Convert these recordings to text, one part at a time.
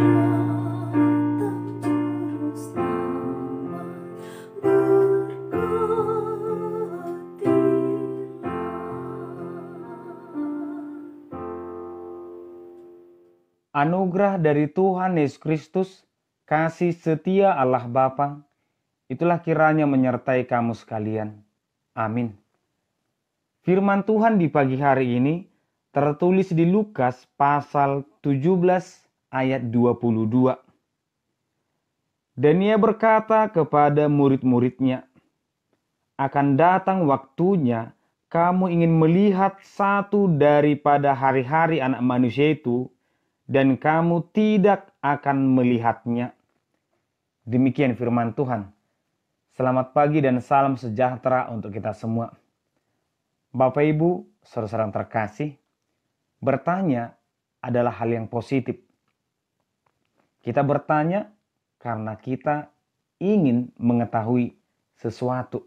Juru Selamat, berkatilah. Anugerah dari Tuhan Yesus Kristus, kasih setia Allah Bapa, itulah kiranya menyertai kamu sekalian. Amin. Firman Tuhan di pagi hari ini tertulis di Lukas pasal 17 ayat 22. Dan ia berkata kepada murid-muridnya, akan datang waktunya kamu ingin melihat satu daripada hari-hari anak manusia itu, dan kamu tidak akan melihatnya. Demikian firman Tuhan. Selamat pagi dan salam sejahtera untuk kita semua. Bapak Ibu, saudara-saudara terkasih, bertanya adalah hal yang positif. Kita bertanya karena kita ingin mengetahui sesuatu.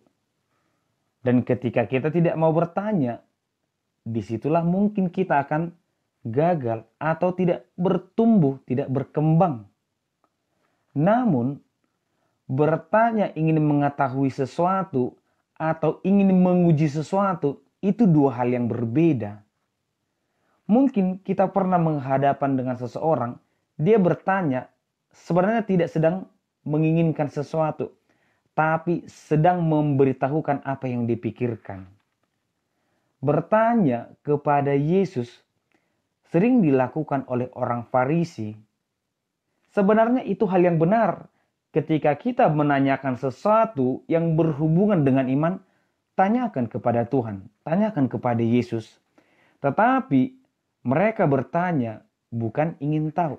Dan ketika kita tidak mau bertanya, disitulah mungkin kita akan gagal atau tidak bertumbuh, tidak berkembang. Namun, bertanya ingin mengetahui sesuatu atau ingin menguji sesuatu, itu dua hal yang berbeda. Mungkin kita pernah menghadapan dengan seseorang, dia bertanya sebenarnya tidak sedang menginginkan sesuatu, tapi sedang memberitahukan apa yang dipikirkan. Bertanya kepada Yesus sering dilakukan oleh orang Farisi. Sebenarnya itu hal yang benar. Ketika kita menanyakan sesuatu yang berhubungan dengan iman, tanyakan kepada Tuhan, tanyakan kepada Yesus. Tetapi mereka bertanya bukan ingin tahu,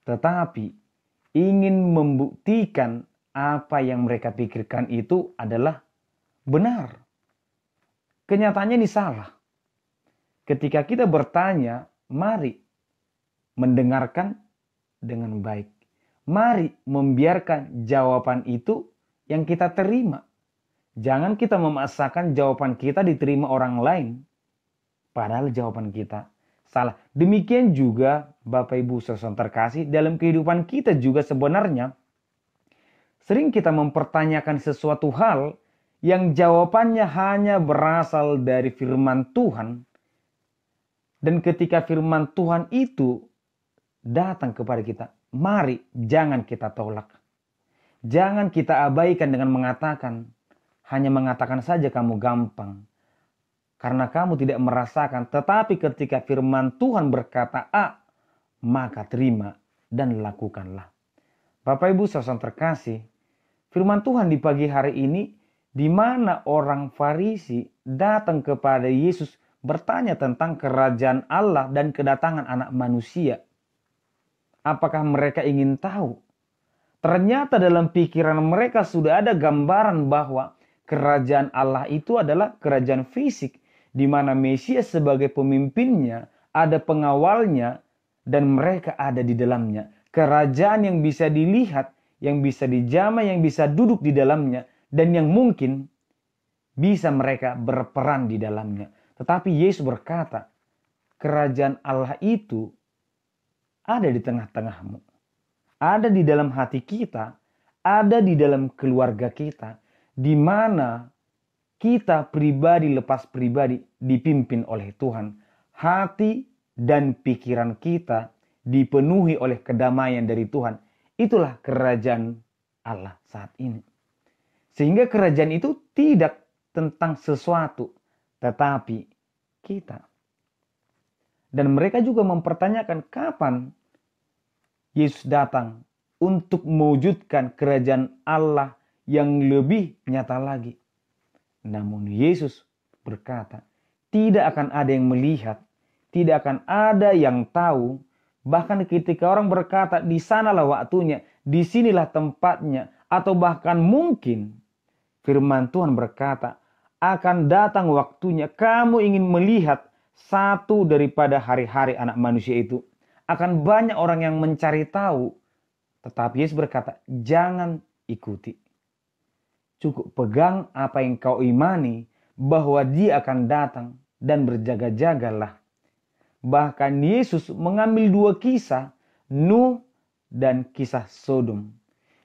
tetapi ingin membuktikan apa yang mereka pikirkan itu adalah benar. Kenyataannya ini salah. Ketika kita bertanya, mari mendengarkan dengan baik. Mari membiarkan jawaban itu yang kita terima. Jangan kita memaksakan jawaban kita diterima orang lain. Padahal jawaban kita salah. Demikian juga Bapak Ibu saudara terkasih, dalam kehidupan kita juga sebenarnya sering kita mempertanyakan sesuatu hal yang jawabannya hanya berasal dari firman Tuhan. Dan ketika firman Tuhan itu datang kepada kita, mari jangan kita tolak. Jangan kita abaikan dengan hanya mengatakan saja kamu gampang. Karena kamu tidak merasakan. Tetapi ketika firman Tuhan berkata A, maka terima dan lakukanlah. Bapak Ibu saudara terkasih, firman Tuhan di pagi hari ini, di mana orang Farisi datang kepada Yesus bertanya tentang kerajaan Allah dan kedatangan anak manusia. Apakah mereka ingin tahu? Ternyata dalam pikiran mereka sudah ada gambaran bahwa kerajaan Allah itu adalah kerajaan fisik, di mana Mesias sebagai pemimpinnya, ada pengawalnya, dan mereka ada di dalamnya. Kerajaan yang bisa dilihat, yang bisa dijamah, yang bisa duduk di dalamnya, dan yang mungkin bisa mereka berperan di dalamnya. Tetapi Yesus berkata, kerajaan Allah itu ada di tengah-tengahmu. Ada di dalam hati kita, ada di dalam keluarga kita, di mana kita pribadi lepas pribadi dipimpin oleh Tuhan. Hati dan pikiran kita dipenuhi oleh kedamaian dari Tuhan. Itulah kerajaan Allah saat ini. Sehingga kerajaan itu tidak tentang sesuatu, tetapi kita. Dan mereka juga mempertanyakan kapan Yesus datang untuk mewujudkan kerajaan Allah yang lebih nyata lagi. Namun Yesus berkata, tidak akan ada yang melihat, tidak akan ada yang tahu. Bahkan ketika orang berkata, di sanalah waktunya, di sinilah tempatnya, atau bahkan mungkin firman Tuhan berkata, akan datang waktunya kamu ingin melihat satu daripada hari-hari anak manusia itu. Akan banyak orang yang mencari tahu. Tetapi Yesus berkata, jangan ikuti. Cukup pegang apa yang kau imani, bahwa dia akan datang, dan berjaga-jagalah. Bahkan Yesus mengambil dua kisah Nuh dan kisah Sodom.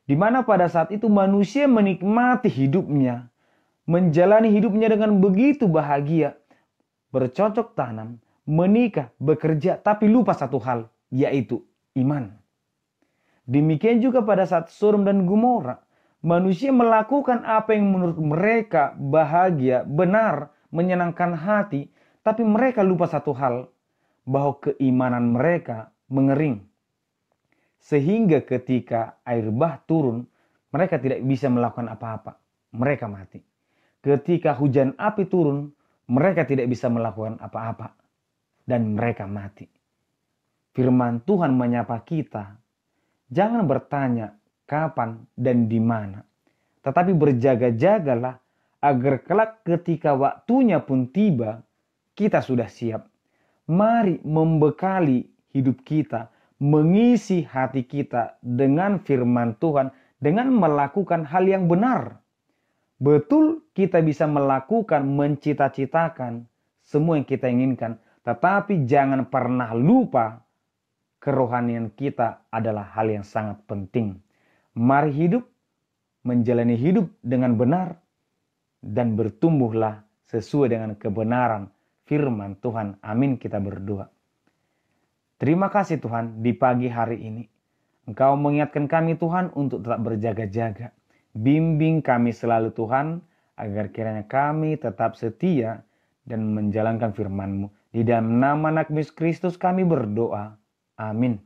Di mana pada saat itu manusia menikmati hidupnya, menjalani hidupnya dengan begitu bahagia, bercocok tanam, menikah, bekerja, tapi lupa satu hal, yaitu iman. Demikian juga pada saat Sodom dan Gomora, manusia melakukan apa yang menurut mereka bahagia, benar, menyenangkan hati, tapi mereka lupa satu hal, bahwa keimanan mereka mengering. Sehingga ketika air bah turun, mereka tidak bisa melakukan apa-apa. Mereka mati. Ketika hujan api turun, mereka tidak bisa melakukan apa-apa. Dan mereka mati. Firman Tuhan menyapa kita. Jangan bertanya kapan dan di mana. Tetapi berjaga-jagalah agar kelak ketika waktunya pun tiba, kita sudah siap. Mari membekali hidup kita, mengisi hati kita dengan firman Tuhan, dengan melakukan hal yang benar. Betul kita bisa melakukan, mencita-citakan semua yang kita inginkan, tetapi jangan pernah lupa kerohanian kita adalah hal yang sangat penting. Mari hidup, menjalani hidup dengan benar, dan bertumbuhlah sesuai dengan kebenaran firman Tuhan. Amin, kita berdoa. Terima kasih Tuhan, di pagi hari ini Engkau mengingatkan kami Tuhan untuk tetap berjaga-jaga. Bimbing kami selalu Tuhan, agar kiranya kami tetap setia dan menjalankan firman-Mu. Di dalam nama Anak Kristus kami berdoa. Amin.